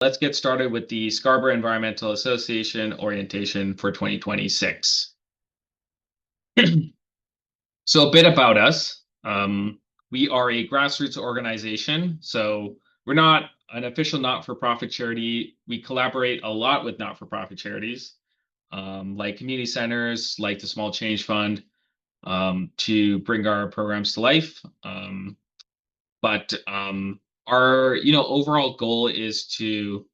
Let's get started with the Scarborough Environmental Association orientation for 2026. So a bit about us. We are a grassroots organization. So we're not an official not-for-profit charity. We collaborate a lot with not-for-profit charities, like community centers, like the Small Change Fund, to bring our programs to life. But our, overall goal is to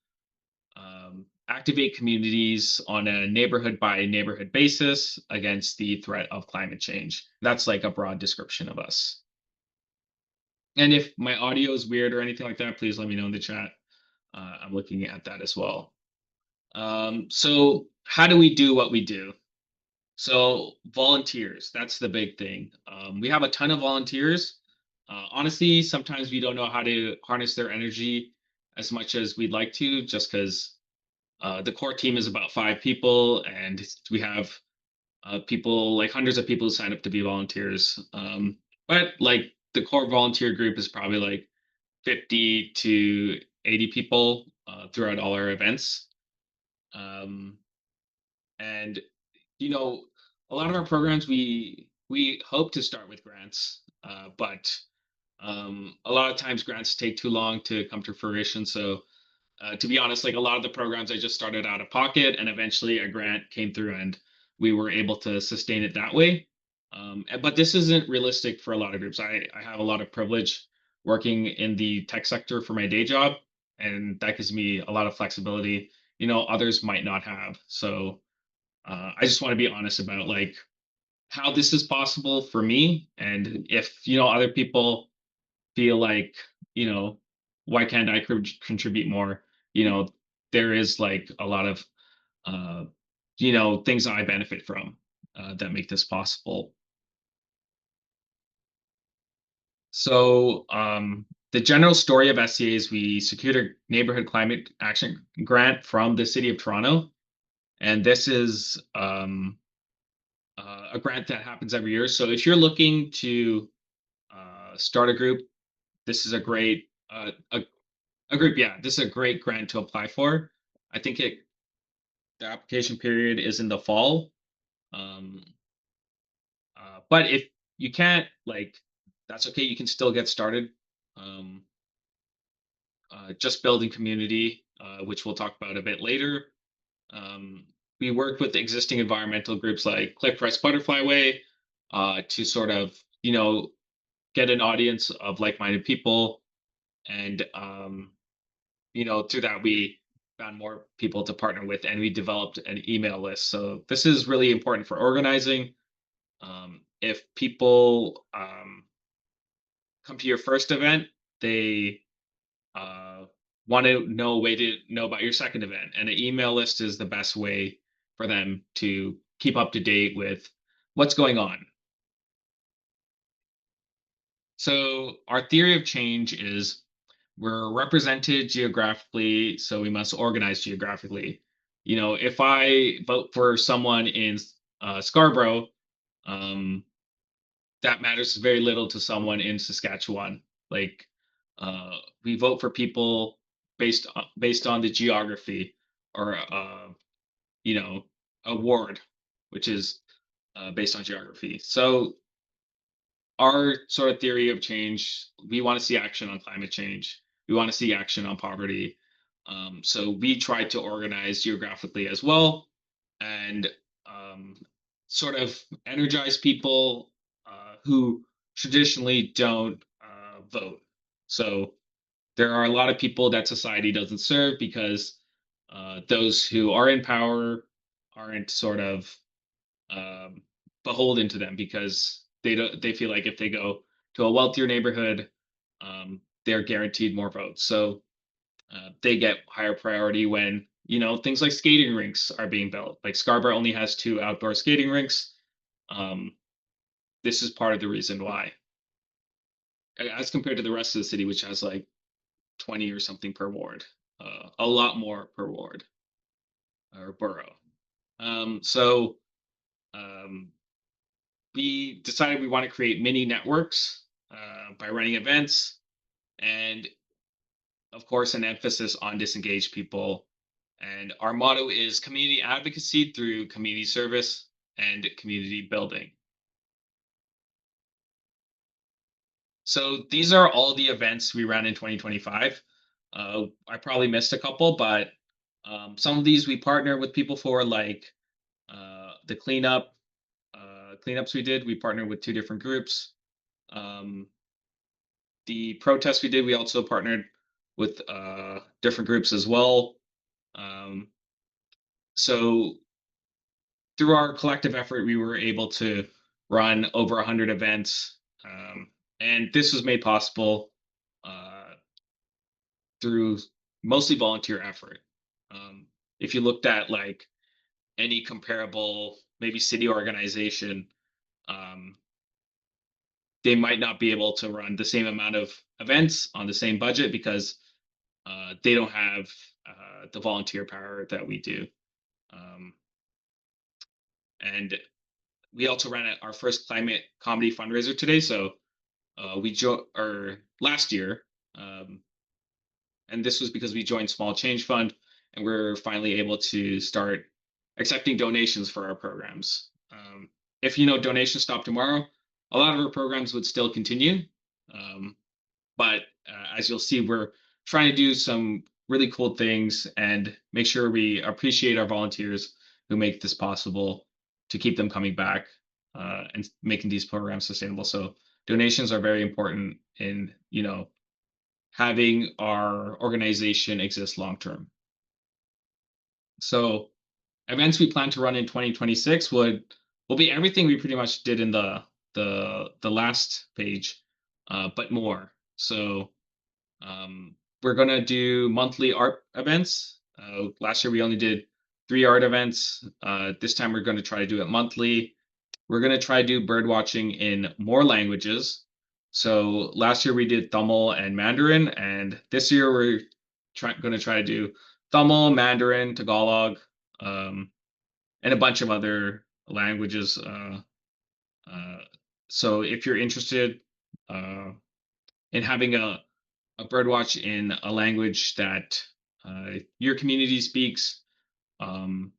activate communities on a neighborhood by neighborhood basis against the threat of climate change. That's like a broad description of us. And if my audio is weird or anything like that, please let me know in the chat. I'm looking at that as well. So, how do we do what we do? So, volunteers, that's the big thing. We have a ton of volunteers. Honestly, sometimes we don't know how to harness their energy as much as we'd like to, just because the core team is about 5 people, and we have people like hundreds of people who sign up to be volunteers. But like the core volunteer group is probably like 50 to 80 people throughout all our events. Um, and you know, a lot of our programs we hope to start with grants, but a lot of times grants take too long to come to fruition. So to be honest, like a lot of the programs I just started out of pocket, and eventually a grant came through, and we were able to sustain it that way. But this isn't realistic for a lot of groups. I have a lot of privilege working in the tech sector for my day job, and that gives me a lot of flexibility. Others might not have. So I just want to be honest about like how this is possible for me, and if other people feel like, you know, why can't I contribute more? You know, there is like a lot of, uh, things that I benefit from that make this possible. So the general story of SCA is we secured a neighborhood climate action grant from the city of Toronto. And this is a grant that happens every year. So if you're looking to start a group, this is a group, yeah. This is a great grant to apply for. I think the application period is in the fall. Um, but if you can't, like, that's okay. You can still get started. Um, just building community, which we'll talk about a bit later. Um, we worked with existing environmental groups like Cliff Press Butterfly Way to sort of, get an audience of like-minded people, and through that we found more people to partner with, and we developed an email list. So this is really important for organizing. If people come to your first event, they uh, want to know a way to know about your second event, and an email list is the best way for them to keep up to date with what's going on. So our theory of change is we're represented geographically, so we must organize geographically. If I vote for someone in Scarborough, um, that matters very little to someone in Saskatchewan. Like, we vote for people based on the geography, or you know, a ward, which is based on geography. So our sort of theory of change, we want to see action on climate change. We want to see action on poverty. So we try to organize geographically as well, and um, sort of energize people who traditionally don't vote. So there are a lot of people that society doesn't serve because those who are in power aren't sort of um, beholden to them, because they feel like if they go to a wealthier neighborhood, they're guaranteed more votes. So they get higher priority when things like skating rinks are being built. Like Scarborough only has 2 outdoor skating rinks. Um, this is part of the reason why, as compared to the rest of the city, which has like 20 or something per ward, a lot more per ward or borough. So um, we decided we want to create mini networks by running events, and of course, an emphasis on disengaged people. And our motto is community advocacy through community service and community building. So these are all the events we ran in 2025. I probably missed a couple, but some of these we partner with people for, like the cleanups we did. We partnered with two different groups. Um, the protests we did, we also partnered with different groups as well. Um, so through our collective effort, we were able to run over 100 events, and this was made possible uh, through mostly volunteer effort. Um, if you looked at like any comparable, maybe city organization, um, they might not be able to run the same amount of events on the same budget because they don't have the volunteer power that we do. Um, and we also ran our first climate comedy fundraiser today. So we or last year, um, and this was because we joined Small Change Fund, and we're finally able to start accepting donations for our programs. If donations stop tomorrow, a lot of our programs would still continue. Um, but as you'll see, we're trying to do some really cool things and make sure we appreciate our volunteers who make this possible to keep them coming back and making these programs sustainable. So donations are very important in having our organization exist long term. So events we plan to run in 2026 will be everything we pretty much did in the last page, but more. So we're gonna do monthly art events. Last year we only did 3 art events. This time we're going to try to do it monthly. We're going to try to do bird watching in more languages. So last year we did Tamil and Mandarin, and this year we're going to try to do Tamil, Mandarin, Tagalog, um, and a bunch of other languages. Uh, so if you're interested uh, in having a birdwatch in a language that your community speaks, um,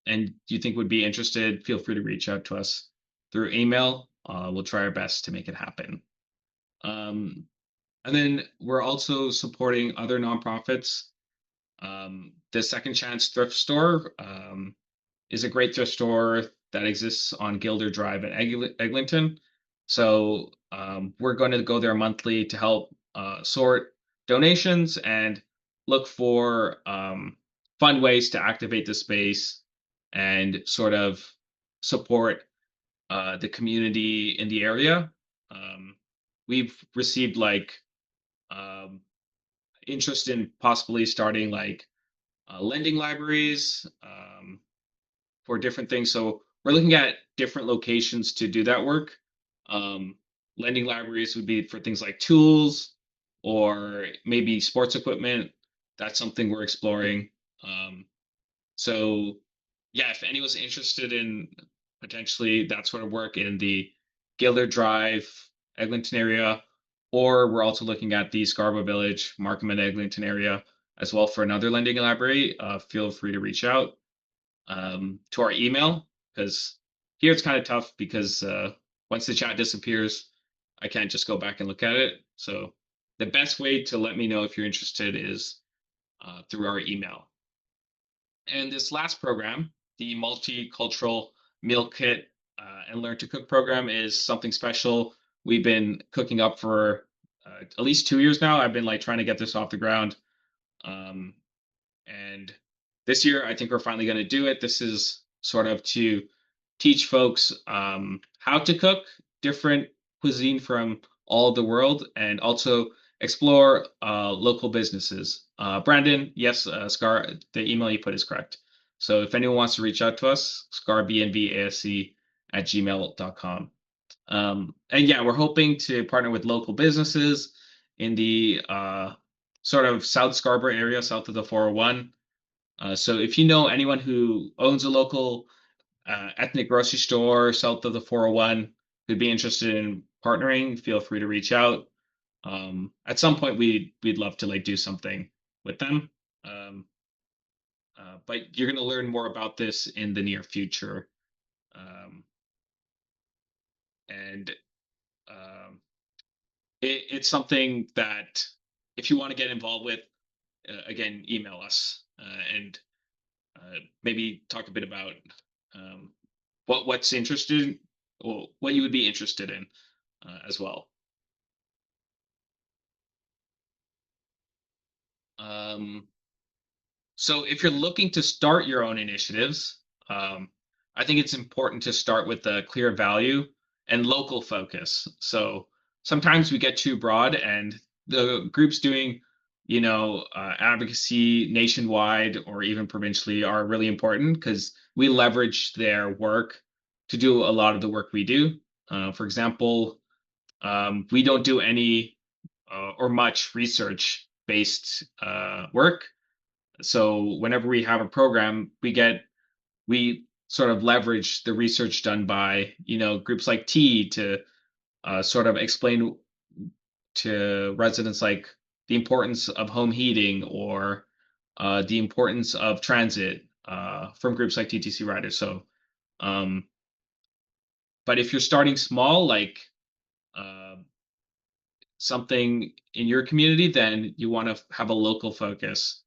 and you think would be interested, feel free to reach out to us through email. We'll try our best to make it happen. Um, and then we're also supporting other nonprofits. The Second Chance Thrift Store is a great thrift store that exists on Gilder Drive in Eglinton. So we're going to go there monthly to help sort donations and look for fun ways to activate the space and sort of support the community in the area. We've received like um, interest in possibly starting like lending libraries. For different things. So we're looking at different locations to do that work. Um, Lending libraries would be for things like tools or maybe sports equipment. That's something we're exploring. So yeah, if anyone's interested in potentially that sort of work in the Gilder Drive, Eglinton area, or we're also looking at the Scarborough Village, Markham and Eglinton area as well for another lending library, feel free to reach out to our email because here it's kind of tough because once the chat disappears, I can't just go back and look at it. So the best way to let me know if you're interested is through our email. And this last program, the Multicultural Meal Kit and Learn to Cook program, is something special. We've been cooking up for at least 2 years now. I've been like trying to get this off the ground. Um, and this year, I think we're finally going to do it. This is sort of to teach folks how to cook different cuisine from all of the world and also explore local businesses. Brandon, yes, Scar, the email you put is correct. So if anyone wants to reach out to us, scarbenv.ca@gmail.com. And yeah, we're hoping to partner with local businesses in the sort of South Scarborough area, south of the 401. So if you know anyone who owns a local ethnic grocery store south of the 401 who'd be interested in partnering, feel free to reach out. At some point, we'd love to like do something with them. Um, but you're going to learn more about this in the near future. Um, and um, it's something that if you want to get involved with, again, email us and maybe talk a bit about um, what's interested, or what you would be interested in as well. Um, So if you're looking to start your own initiatives, I think it's important to start with a clear value and local focus. So sometimes we get too broad, and the groups doing, advocacy nationwide or even provincially are really important because we leverage their work to do a lot of the work we do. For example, we don't do any or much research based work, so whenever we have a program, we sort of leverage the research done by groups like T to sort of explain to residents like the importance of home heating or the importance of transit from groups like TTC Riders. So, um, but if you're starting small, like uh, something in your community, then you want to have a local focus.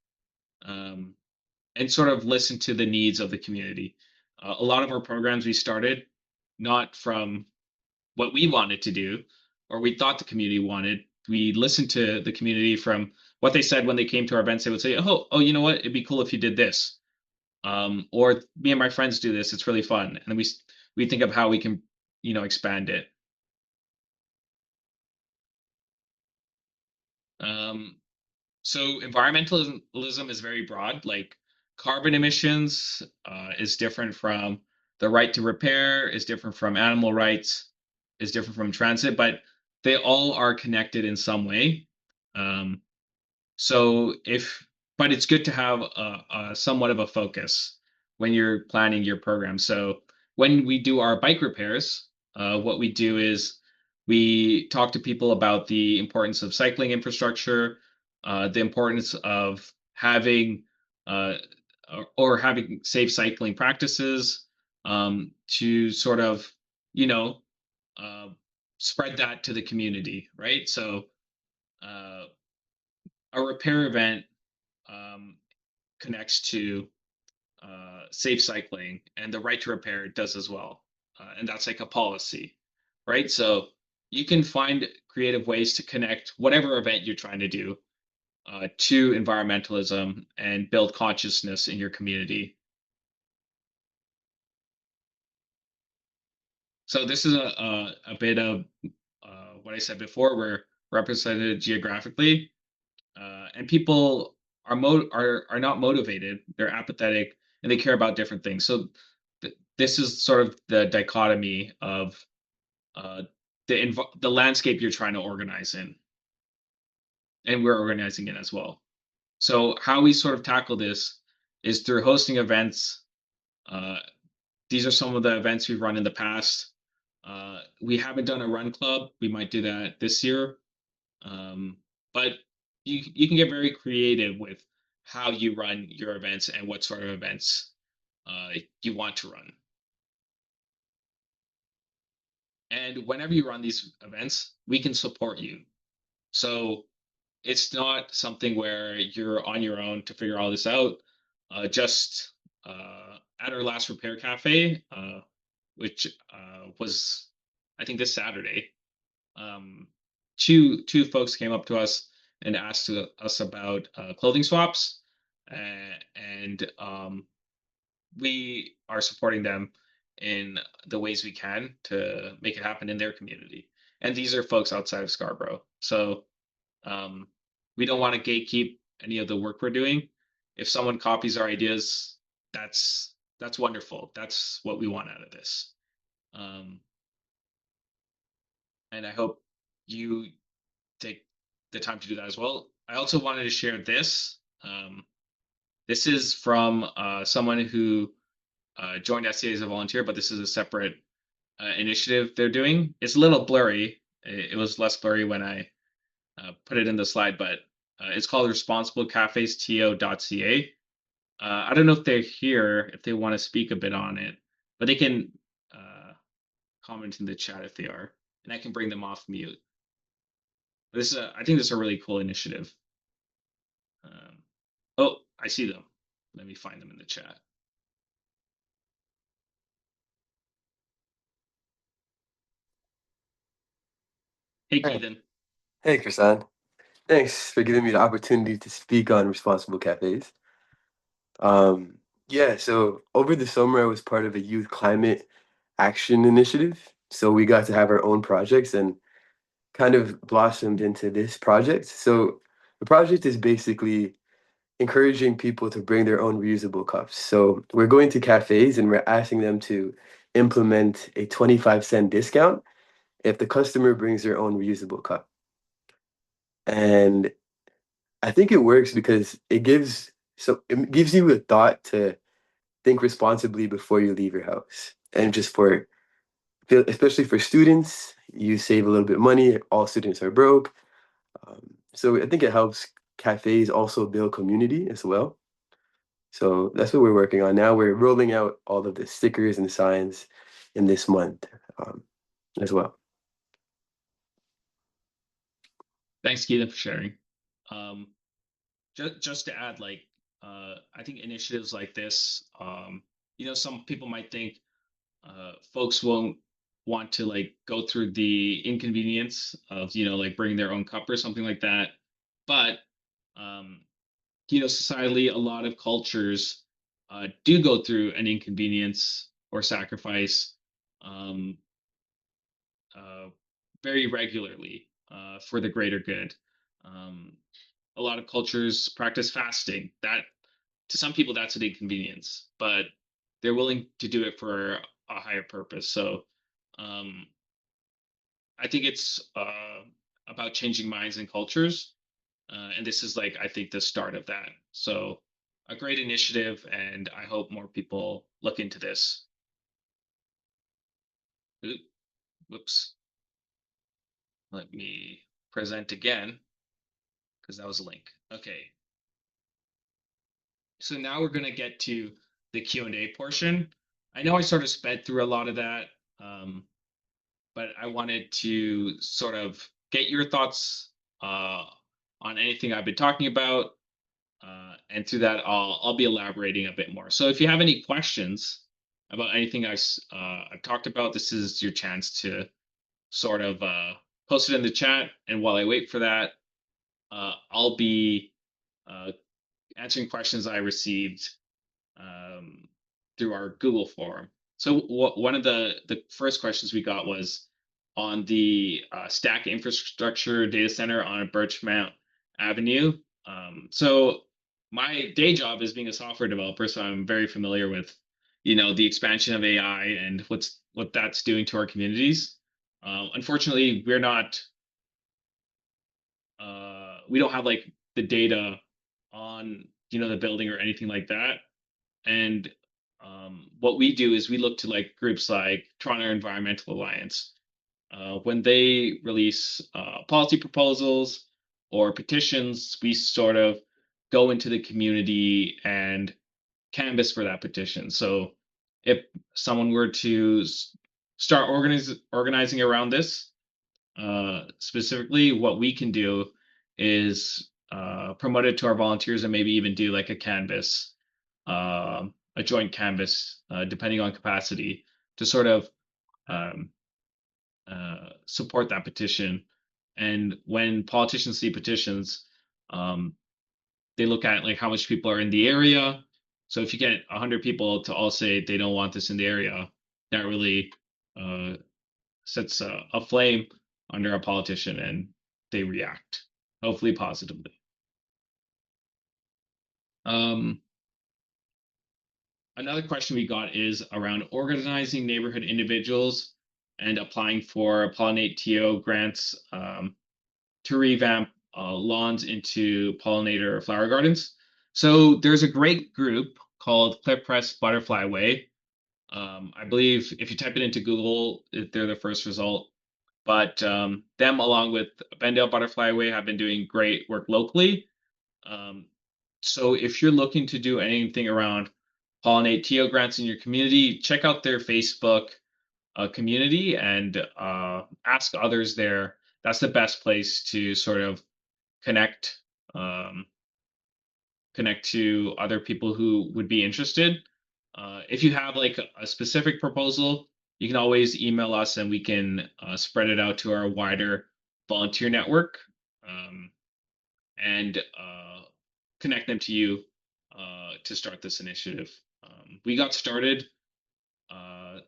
Um, and sort of listen to the needs of the community. A lot of our programs we started not from what we wanted to do or we thought the community wanted. We listened to the community from what they said when they came to our events. They would say, "Oh, you know what? It'd be cool if you did this." Or me and my friends do this. It's really fun, and then we think of how we can, expand it. Um, So environmentalism is very broad. Like carbon emissions is different from the right to repair, is different from animal rights, is different from transit, but they all are connected in some way. Um, so if, but it's good to have a somewhat of a focus when you're planning your program. So when we do our bike repairs, what we do is we talk to people about the importance of cycling infrastructure, the importance of having uh, or having safe cycling practices to sort of, you know, uh, spread that to the community, right? So uh, a repair event um, connects to safe cycling, and the right to repair does as well. And that's like a policy, right? So you can find creative ways to connect whatever event you're trying to do to environmentalism and build consciousness in your community. So this is a bit of what I said before. We're represented geographically, and people are not motivated. They're apathetic, and they care about different things. So this is sort of the dichotomy of uh, the landscape you're trying to organize in, and we're organizing it as well. So how we sort of tackle this is through hosting events. Uh, these are some of the events we've run in the past. We haven't done a run club. We might do that this year. Um, but you can get very creative with how you run your events and what sort of events you want to run. And whenever you run these events, we can support you. So it's not something where you're on your own to figure all this out. Just at our last repair cafe, which was, I think, this Saturday, um, two folks came up to us and asked us about clothing swaps, and we are supporting them in the ways we can to make it happen in their community. And these are folks outside of Scarborough, so um, we don't want to gatekeep any of the work we're doing. If someone copies our ideas, that's wonderful. That's what we want out of this. Um, and I hope you take the time to do that as well. I also wanted to share this. This is from someone who joined SCA as a volunteer, but this is a separate initiative they're doing. It's a little blurry. It was less blurry when I put it in the slide, but it's called responsiblecafesto.ca. I don't know if they're here, if they want to speak a bit on it, but they can comment in the chat if they are, and I can bring them off mute. I think this is a really cool initiative. Oh, I see them. Let me find them in the chat. Hey, Hey, Keithan. hey, Krisan. Thanks for giving me the opportunity to speak on responsible cafes. Um, yeah, so over the summer, I was part of a youth climate action initiative. So we got to have our own projects and kind of blossomed into this project. So the project is basically encouraging people to bring their own reusable cups. So we're going to cafes and we're asking them to implement a 25-cent discount if the customer brings their own reusable cup. And I think it works because it gives you a thought to think responsibly before you leave your house. And just especially for students, you save a little bit of money. All students are broke. So I think it helps cafes also build community as well. So that's what we're working on now. We're rolling out all of the stickers and signs in this month um, as well. Thanks, Keithan, for sharing. Um, just to add, like, I think initiatives like this, some people might think folks won't want to like go through the inconvenience of like bringing their own cup or something like that, but um, societally, a lot of cultures do go through an inconvenience or sacrifice um, uh, very regularly for the greater good. Um, a lot of cultures practice fasting. That to some people that's an inconvenience, but they're willing to do it for a higher purpose. So um, I think it's about changing minds and cultures, and this is like I think the start of that. So a great initiative, and I hope more people look into this. Oop, whoops, let me present again because that was a link. Okay, so now we're going to get to the Q&A portion. I know I sort of sped through a lot of that, um, but I wanted to sort of get your thoughts uh, on anything I've been talking about, and through that, I'll be elaborating a bit more. So if you have any questions about anything I've talked about, this is your chance to sort of post it in the chat. And while I wait for that, I'll be uh, answering questions I received um, through our Google form. So one of the first questions we got was on the Stack infrastructure data center on Birchmount Avenue. So my day job is being a software developer, so I'm very familiar with the expansion of AI and what that's doing to our communities. Unfortunately, we don't have like the data on the building or anything like that. And what we do is we look to like groups like Toronto Environmental Alliance. When they release policy proposals or petitions, we sort of go into the community and canvas for that petition. So if someone were to start organizing around this, specifically, what we can do is promote it to our volunteers and maybe even do like a canvas, a joint canvas, depending on capacity, to sort of um, support that petition. And when politicians see petitions, um, they look at like how much people are in the area. So if you get 100 people to all say they don't want this in the area, that really uh, sets a flame under a politician and they react, hopefully positively. Um, Another question we got is around organizing neighborhood individuals and applying for Pollinate TO grants to revamp lawns into pollinator flower gardens. So there's a great group called Clip Press Butterfly Way. I believe if you type it into Google, they're the first result. but them along with Bendale Butterfly Way have been doing great work locally. Um, so if you're looking to do anything around pollinate TO grants in your community, check out their Facebook community and ask others there. That's the best place to sort of connect um, connect to other people who would be interested. If you have like a specific proposal, you can always email us and we can spread it out to our wider volunteer network um, and connect them to you to start this initiative. We got started, uh,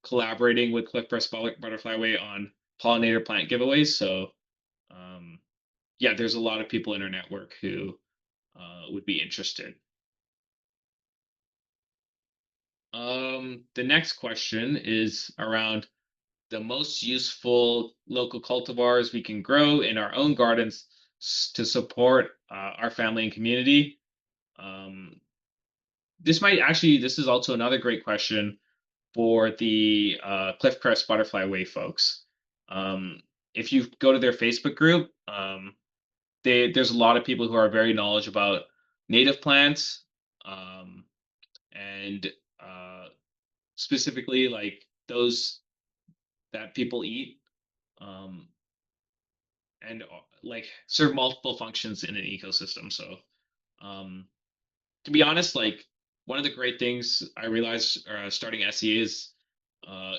collaborating with Cliff Press Butterfly Way on pollinator plant giveaways. So, um, yeah, there's a lot of people in our network who would be interested. The next question is around the most useful local cultivars we can grow in our own gardens to support our family and community. Um, this is also another great question for the Cliffcrest Butterfly Way folks. Um, if you go to their Facebook group, there's a lot of people who are very knowledgeable about native plants um, and specifically like those that people eat um, and like serve multiple functions in an ecosystem. So um, to be honest, like one of the great things I realized starting SE is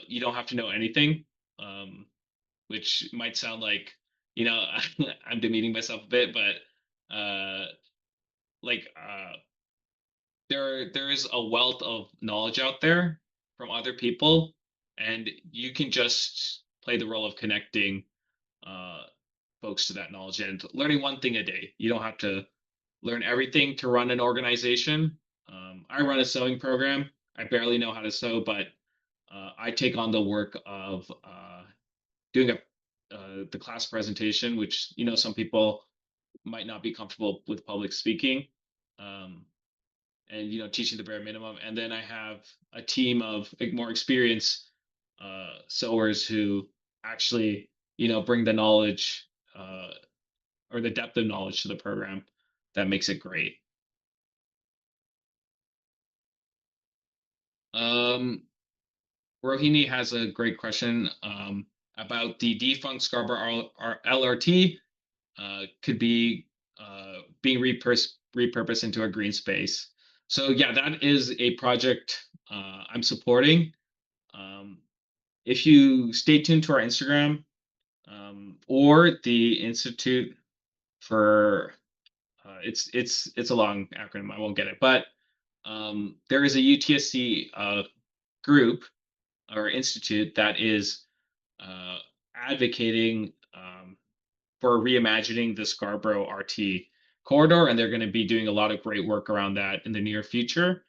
you don't have to know anything, um, which might sound like you know I'm demeaning myself a bit, but like there is a wealth of knowledge out there from other people, and you can just play the role of connecting uh, folks to that knowledge and learning one thing a day. You don't have to learn everything to run an organization. I run a sewing program. I barely know how to sew, but I take on the work of doing the class presentation, which some people might not be comfortable with public speaking, um, and teaching the bare minimum. And then I have a team of like, more experienced sewers who actually bring the knowledge uh, or the depth of knowledge to the program that makes it great. Um, Rohini has a great question about the defunct Scarborough LRT could be being repurposed into a green space. So yeah, that is a project I'm supporting. Um, if you stay tuned to our Instagram or the Institute for it's a long acronym. I won't get it, but there is a UTSC group or institute that is uh, advocating for reimagining the Scarborough RT corridor, and they're going to be doing a lot of great work around that in the near future.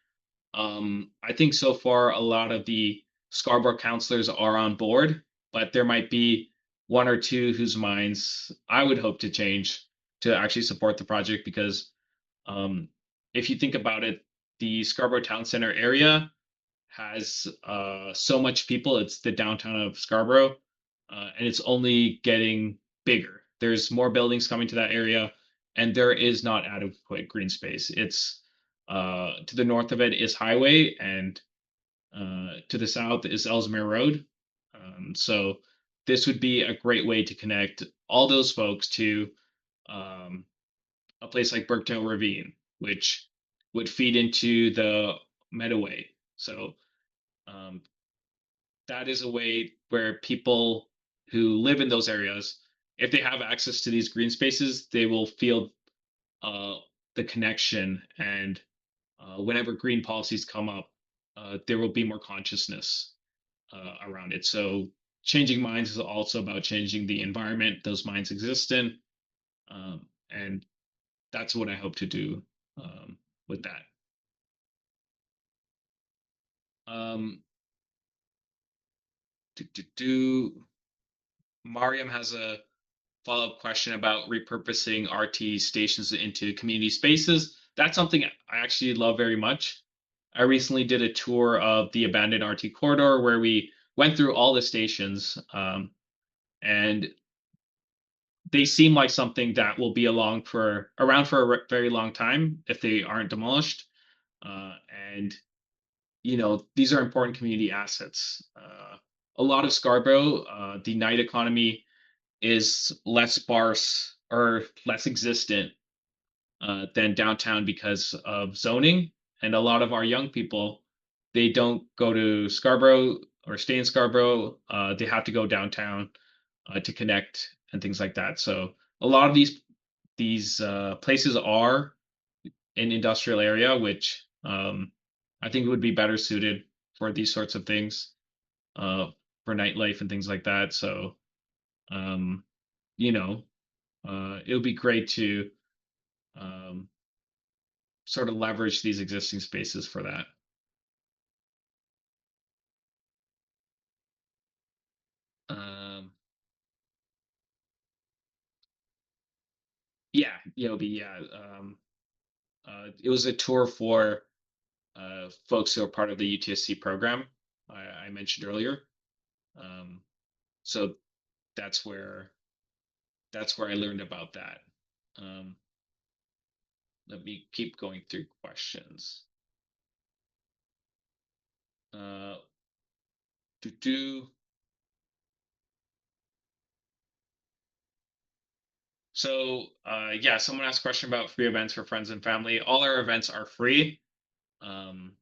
I think so far a lot of the Scarborough councilors are on board, but there might be one or two whose minds I would hope to change to actually support the project because um, if you think about it, the Scarborough Town Center area has so much people. It's the downtown of Scarborough, and it's only getting bigger. There's more buildings coming to that area, and there is not adequate green space. It's to the north of it is highway, and to the south is Ellesmere Road. So this would be a great way to connect all those folks to um, a place like Burketail Ravine, which would feed into the Meadoway. So um, that is a way where people who live in those areas, if they have access to these green spaces, they will feel uh, the connection. And whenever green policies come up, there will be more consciousness around it. So changing minds is also about changing the environment those minds exist in. And that's what I hope to do with that. Um, Mariam has a follow-up question about repurposing RT stations into community spaces. That's something I actually love very much. I recently did a tour of the abandoned RT corridor where we went through all the stations. and they seem like something that will be along for around for a very long time if they aren't demolished. Uh, and these are important community assets. A lot of Scarborough, the night economy is less sparse or less existent than downtown because of zoning. And a lot of our young people, they don't go to Scarborough or stay in Scarborough. They have to go downtown to connect and things like that. So a lot of these places are in industrial area, which I think would be better suited for these sorts of things, uh, for nightlife and things like that. So um, you know, it would be great to um, sort of leverage these existing spaces for that. Um, yeah, it'll be yeah. It was a tour for folks who are part of the UTSC program I mentioned earlier. Um, so that's where I learned about that. Um, Let me keep going through questions. Uh, do so. Yeah, someone asked a question about free events for friends and family. All our events are free. Um,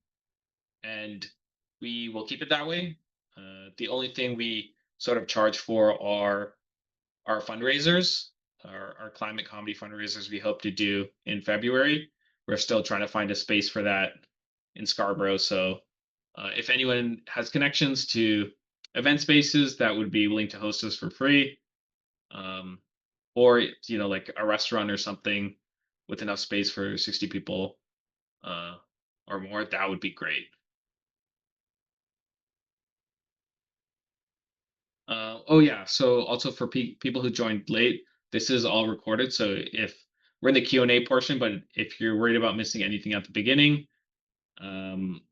and we will keep it that way. The only thing we sort of charge for are our fundraisers, our climate comedy fundraisers we hope to do in February. We're still trying to find a space for that in Scarborough. So if anyone has connections to event spaces that would be willing to host us for free, um, or like a restaurant or something with enough space for 60 people uh, or more, that would be great. Oh yeah. So also for people who joined late, this is all recorded. So if we're in the Q&A portion, but if you're worried about missing anything at the beginning, um,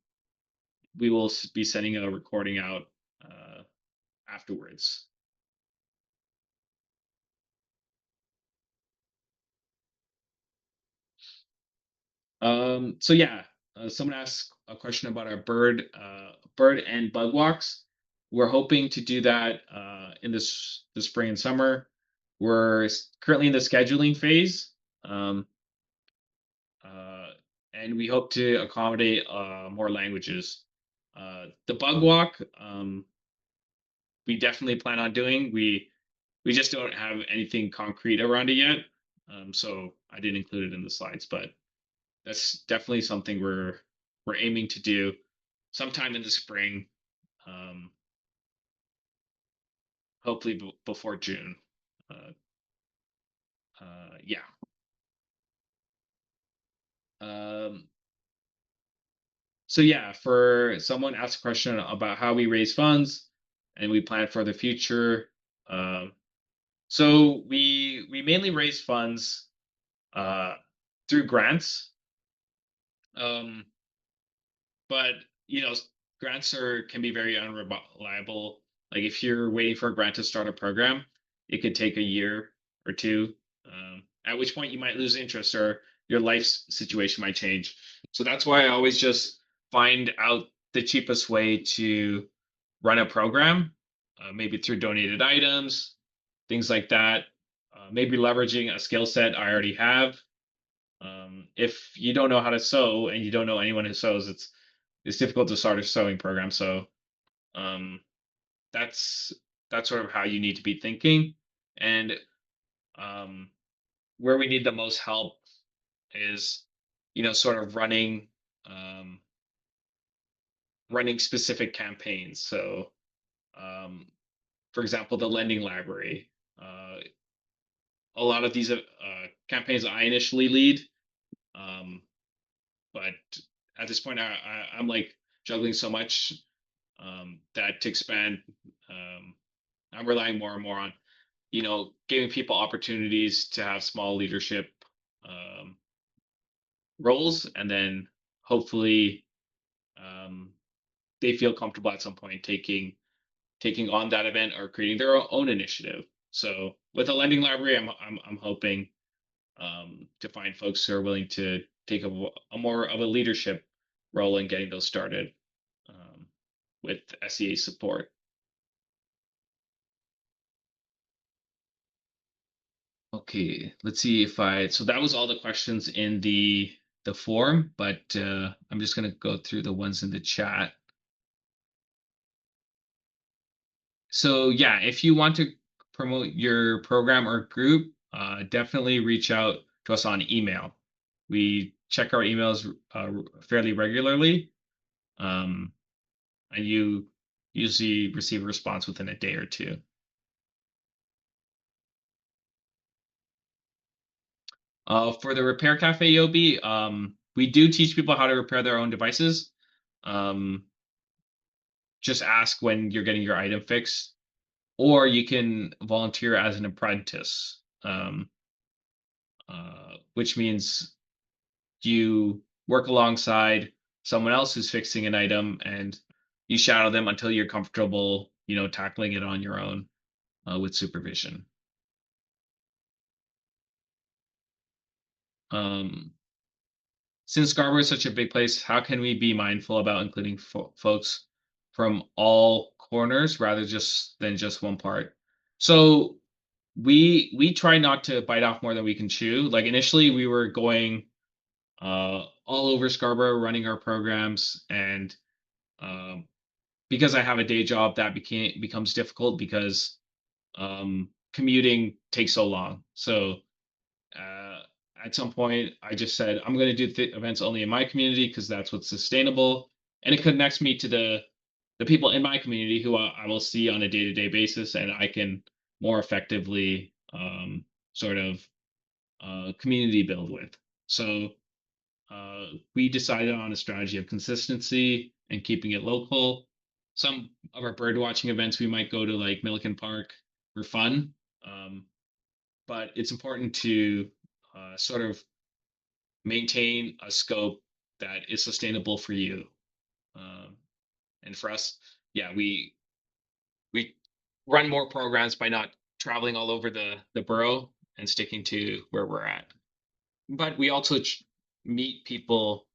we will be sending a recording out afterwards. So yeah, someone asked a question about our bird and bug walks. We're hoping to do that in the spring and summer. We're currently in the scheduling phase. Um, uh, and we hope to accommodate more languages. The bug walk, we definitely plan on doing. We just don't have anything concrete around it yet, so I didn't include it in the slides. But that's definitely something we're aiming to do sometime in the spring, um, hopefully before June. Uh, yeah. Um, So yeah, for someone asked a question about how we raise funds and we plan for the future. Um, so we mainly raise funds uh, through grants, um, but grants are can be very unreliable. Like if you're waiting for a grant to start a program, it could take a year or two. At which point you might lose interest or your life situation might change. So that's why I always just find out the cheapest way to run a program, maybe through donated items, things like that. Maybe leveraging a skill set I already have. If you don't know how to sew and you don't know anyone who sews, it's difficult to start a sewing program. So um, that's that's sort of how you need to be thinking. And um, where we need the most help is, sort of um, running specific campaigns. So, um, for example, the lending library. A lot of these campaigns I initially lead, um, but at this point, I'm like juggling so much that to expand, um, I'm relying more and more on, giving people opportunities to have small leadership um, roles, and then hopefully um, they feel comfortable at some point taking on that event or creating their own initiative. So with a lending library, I'm hoping to find folks who are willing to take a more of a leadership role in getting those started um, with SEA support. Okay, let's see if I. So that was all the questions in the form, but I'm just gonna go through the ones in the chat. So yeah, if you want to promote your program or group, definitely reach out to us on email. We check our emails fairly regularly, um, and you usually receive a response within a day or two. For the Repair Cafe Yobi, we do teach people how to repair their own devices. Um, just ask when you're getting your item fixed, or you can volunteer as an apprentice, which means you work alongside someone else who's fixing an item and you shadow them until you're comfortable, tackling it on your own with supervision. Um, since Scarborough is such a big place, how can we be mindful about including folks from all corners rather than just one part? So we try not to bite off more than we can chew. Like initially, we were going all over Scarborough running our programs, and um, because I have a day job, that becomes difficult because commuting takes so long. So uh, at some point, I just said I'm going to do events only in my community because that's what's sustainable, and it connects me to the people in my community who I will see on a day-to-day basis, and I can more effectively sort of community build with. So we decided on a strategy of consistency and keeping it local. Some of our bird watching events we might go to like Milliken Park for fun, um, but it's important to sort of maintain a scope that is sustainable for you. Um, and for us, yeah, we run more programs by not traveling all over the borough and sticking to where we're at. But we also meet people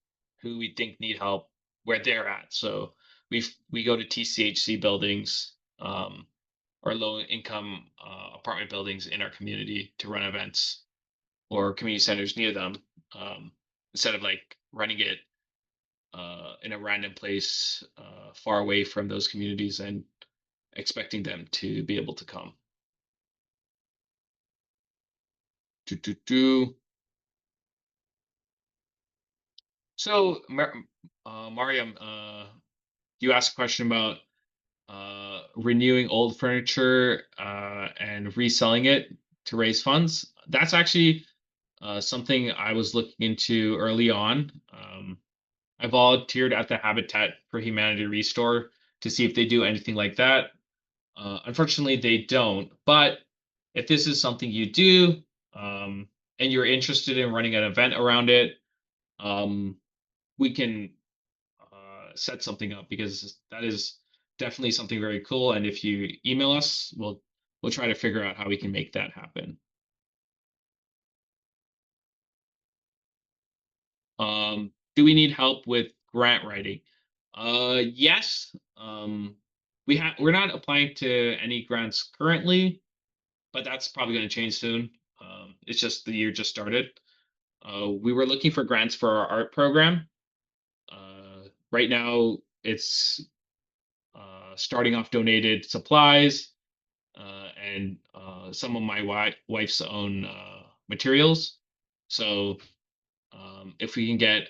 who we think need help where they're at. So we go to TCHC buildings or low income apartment buildings in our community to run events or community centers near them instead of like running it in a random place far away from those communities and expecting them to be able to come. Do, do, do. So, Mariam, you asked a question about renewing old furniture and reselling it to raise funds. That's actually something I was looking into early on. I volunteered at the Habitat for Humanity Restore to see if they do anything like that. Unfortunately, they don't. But if this is something you do and you're interested in running an event around it, um, we can set something up because that is definitely something very cool. And if you email us, we'll try to figure out how we can make that happen. Do we need help with grant writing? Yes. We're not applying to any grants currently, but that's probably going to change soon. It's just the year just started. We were looking for grants for our art program. Right now, it's starting off donated supplies and some of my wife's own materials. So if we can get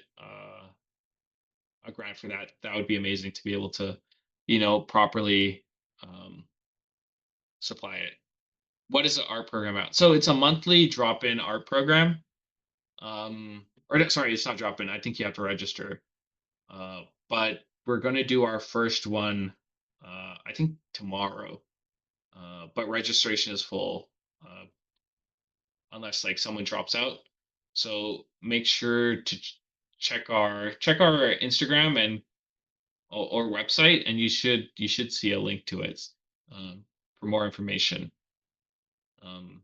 a grant for that, that would be amazing to be able to, properly um, supply it. What is the art program about? So it's a monthly drop-in art program. Or sorry, it's not drop-in. I think you have to register. But we're going to do our first one, I think tomorrow. But registration is full unless like someone drops out. So make sure to check our Instagram and or website, and you should see a link to it. um, for more information. Um,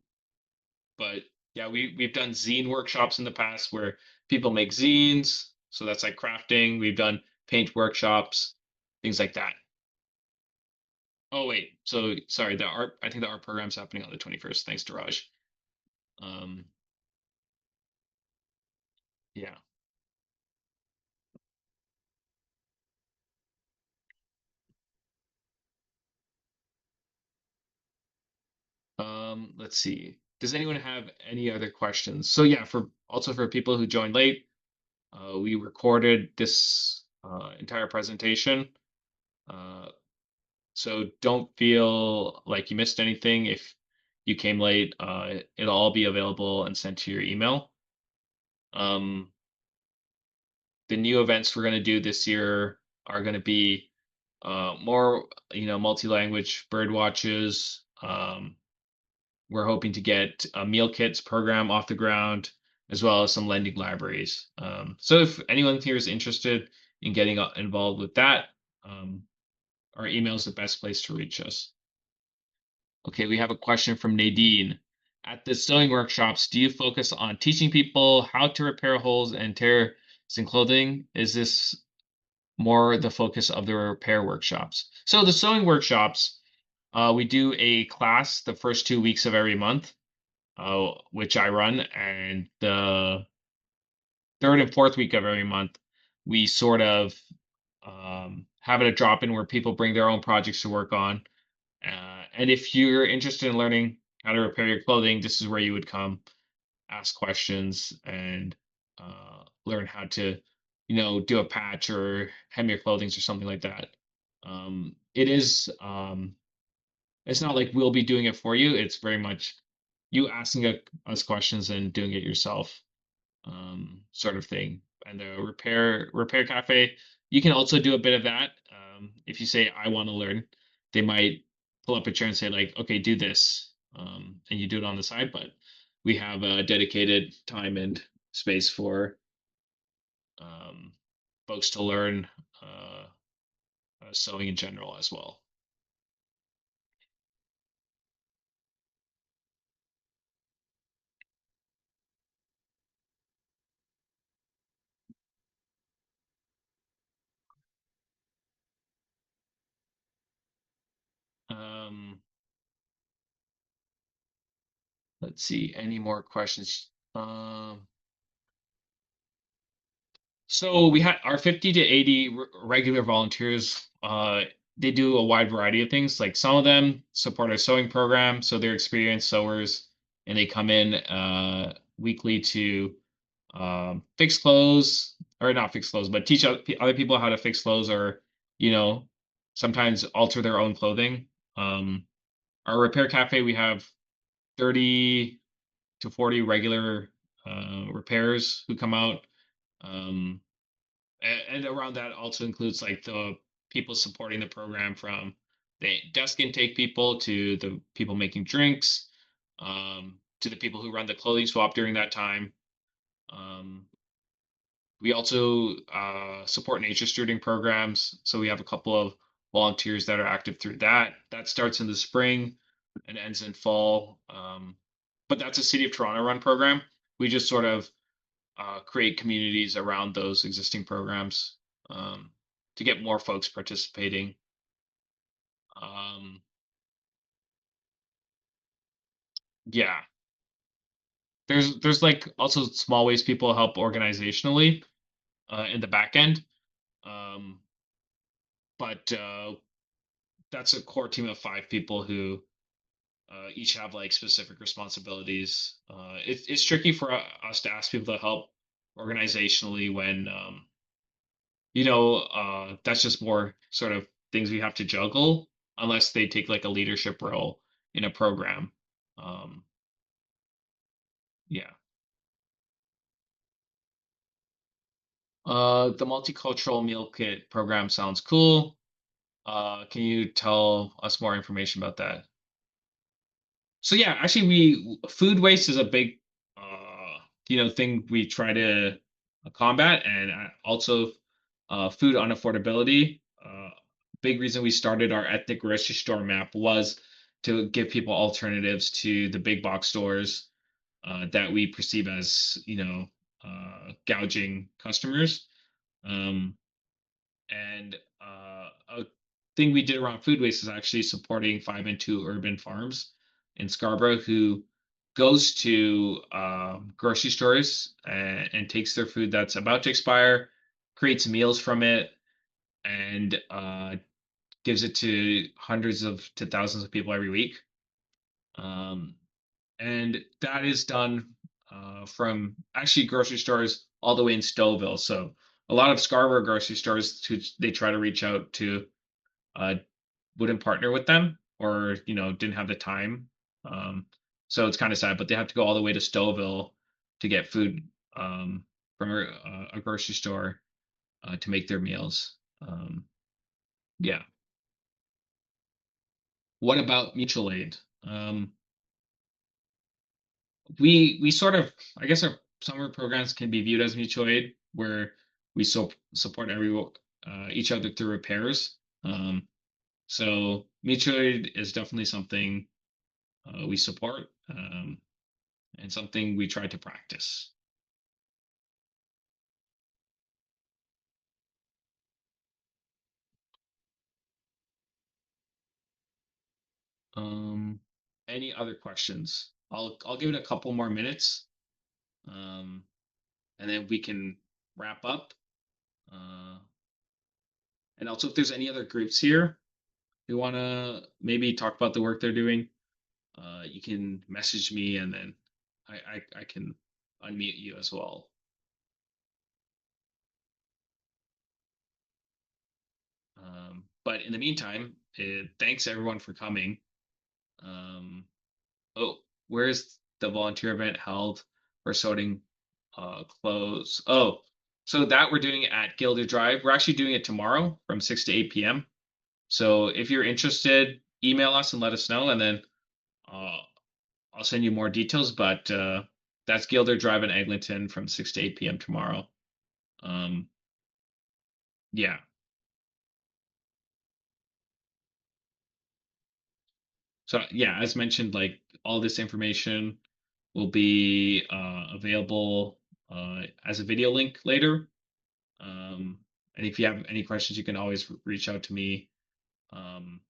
but yeah, we've done zine workshops in the past where people make zines, so that's like crafting. We've done paint workshops, things like that. Oh wait, so sorry, the art. I think the art program's happening on the 21st. Thanks to Raj. Um, yeah. Let's see. Does anyone have any other questions? So yeah, for also for people who joined late, we recorded this entire presentation. Uh, so don't feel like you missed anything if you came late. It'll all be available and sent to your email. Um, the new events we're going to do this year are going to be more, multi-language bird watches. We're hoping to get a meal kits program off the ground, as well as some lending libraries. So if anyone here is interested in getting involved with that, um, our email is the best place to reach us. Okay, we have a question from Nadine. At the sewing workshops, do you focus on teaching people how to repair holes and tears in clothing? Is this more the focus of the repair workshops? So the sewing workshops, we do a class the first 2 weeks of every month, which I run, and the third and fourth week of every month, we sort of have it a drop in where people bring their own projects to work on. And if you're interested in learning how to repair your clothing, this is where you would come, ask questions, and learn how to, do a patch or hem your clothing or something like that. It is it's not like we'll be doing it for you. It's very much you asking us questions and doing it yourself, sort of thing. And the repair cafe, you can also do a bit of that. If you say I want to learn, they might pull up a chair and say like, okay, do this, and you do it on the side. But we have a dedicated time and space for um, folks to learn sewing in general as well. Um, let's see, any more questions? So we had our 50 to 80 regular volunteers. They do a wide variety of things. Like some of them support our sewing program, so they're experienced sewers, and they come in weekly to fix clothes, or not fix clothes, but teach other people how to fix clothes, or you know, sometimes alter their own clothing. Um, our repair cafe, we have 30 to 40 regular repairs who come out. Um, and around that also includes like the people supporting the program, from the desk intake people to the people making drinks, to the people who run the clothing swap during that time. Um, we also support nature stewarding programs. So we have a couple of volunteers that are active through that. That starts in the spring and ends in fall. But that's a City of Toronto run program. We just sort of create communities around those existing programs, um, to get more folks participating. Um, yeah, there's like also small ways people help organizationally in the back end, um, but that's a core team of 5 people who each have like specific responsibilities. It's tricky for us to ask people to help organizationally when that's just more sort of things we have to juggle unless they take like a leadership role in a program. Um, yeah. The multicultural meal kit program sounds cool. Can you tell us more information about that? So yeah, actually, we food waste is a big, thing we try to combat, and also food unaffordability. big reason we started our ethnic grocery store map was to give people alternatives to the big box stores that we perceive as, gouging customers. Um, and a thing we did around food waste is actually supporting 5 and 2 urban farms in Scarborough who goes to grocery stores and takes their food that's about to expire, creates meals from it, and gives it to hundreds of to thousands of people every week. Um, and that is done from actually grocery stores all the way in Stouffville. So a lot of Scarborough grocery stores who they try to reach out to uh, wouldn't partner with them or didn't have the time. Um, so it's kind of sad, but they have to go all the way to Stouffville to get food from a grocery store to make their meals. Yeah. What about mutual aid? Um, we sort of, I guess our summer programs can be viewed as mutual aid, where we support each other through repairs. So mutual aid is definitely something we support, and something we try to practice. Um, any other questions? I'll give it a couple more minutes, um, and then we can wrap up. Uh, and also, if there's any other groups here who want to maybe talk about the work they're doing, you can message me, and then I can unmute you as well. But in the meantime, thanks everyone for coming. Um, oh, where's the volunteer event held for sorting clothes? Oh, so that we're doing it at Gilder Drive. We're actually doing it tomorrow from 6 to 8 p.m. So if you're interested, email us and let us know, and then uh, I'll send you more details. But that's Gilder Drive in Eglinton from 6 to 8 p.m. tomorrow. Um, yeah. So yeah, as mentioned, like all this information will be available as a video link later. And if you have any questions, you can always reach out to me. Um,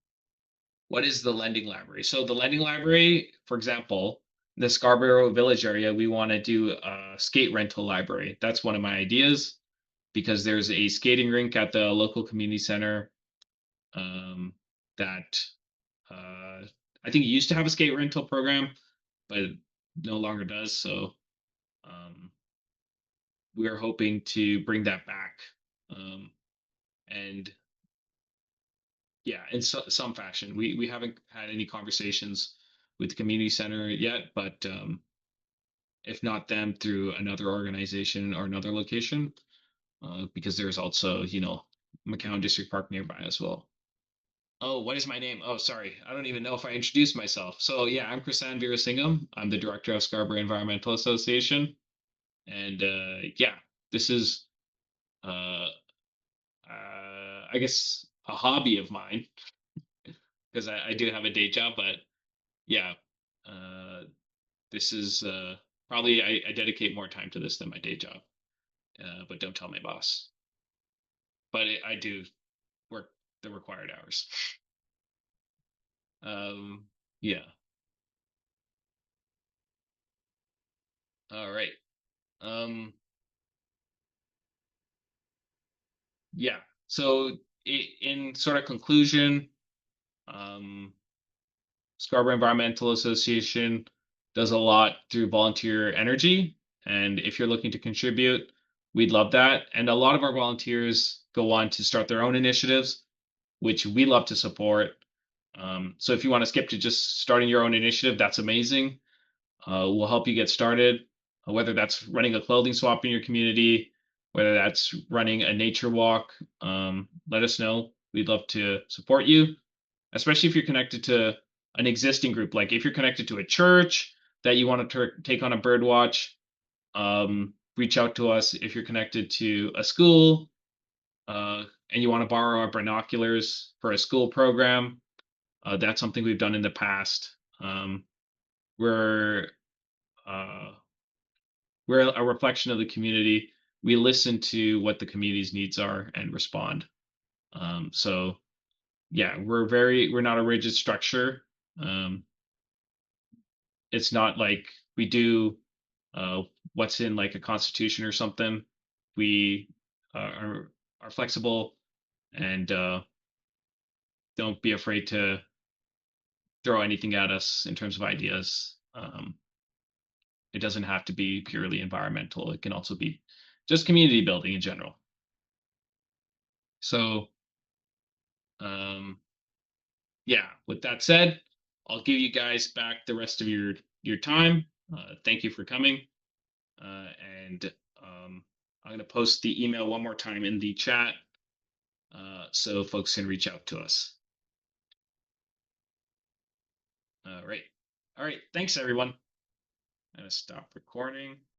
what is the lending library? So the lending library, for example, the Scarborough Village area, we want to do a skate rental library. That's one of my ideas because there's a skating rink at the local community center um, that I think it used to have a skate rental program, but it no longer does. So um, we are hoping to bring that back. And yeah, in some fashion. We haven't had any conversations with the community center yet, but if not them, through another organization or another location, because there's also, McCown District Park nearby as well. Oh, what is my name? Oh, sorry. I don't even know if I introduced myself. So yeah, I'm Krisan Veerasingham. I'm the director of Scarborough Environmental Association. And yeah, this is uh, I guess a hobby of mine because I do have a day job, but yeah, uh, this is probably I dedicate more time to this than my day job. But don't tell my boss. But I do work the required hours. Yeah. All right. Um, yeah. So in sort of conclusion, um, Scarborough Environmental Association does a lot through volunteer energy. And if you're looking to contribute, we'd love that. And a lot of our volunteers go on to start their own initiatives, which we love to support. So if you want to skip to just starting your own initiative, that's amazing. We'll help you get started, whether that's running a clothing swap in your community, whether that's running a nature walk. Let us know. We'd love to support you, especially if you're connected to an existing group. Like if you're connected to a church that you want to take on a bird watch, reach out to us. If you're connected to a school, and you want to borrow our binoculars for a school program, that's something we've done in the past. We're uh, we're a reflection of the community. We listen to what the community's needs are and respond. So yeah, we're not a rigid structure. Um, it's not like we do uh, what's in like a constitution or something. We are flexible and don't be afraid to throw anything at us in terms of ideas. It doesn't have to be purely environmental. It can also be just community building in general. So, um, yeah, with that said, I'll give you guys back the rest of your time. Thank you for coming, and I'm going to post the email one more time in the chat so folks can reach out to us. All right. All right. Thanks, everyone. I'm going to stop recording.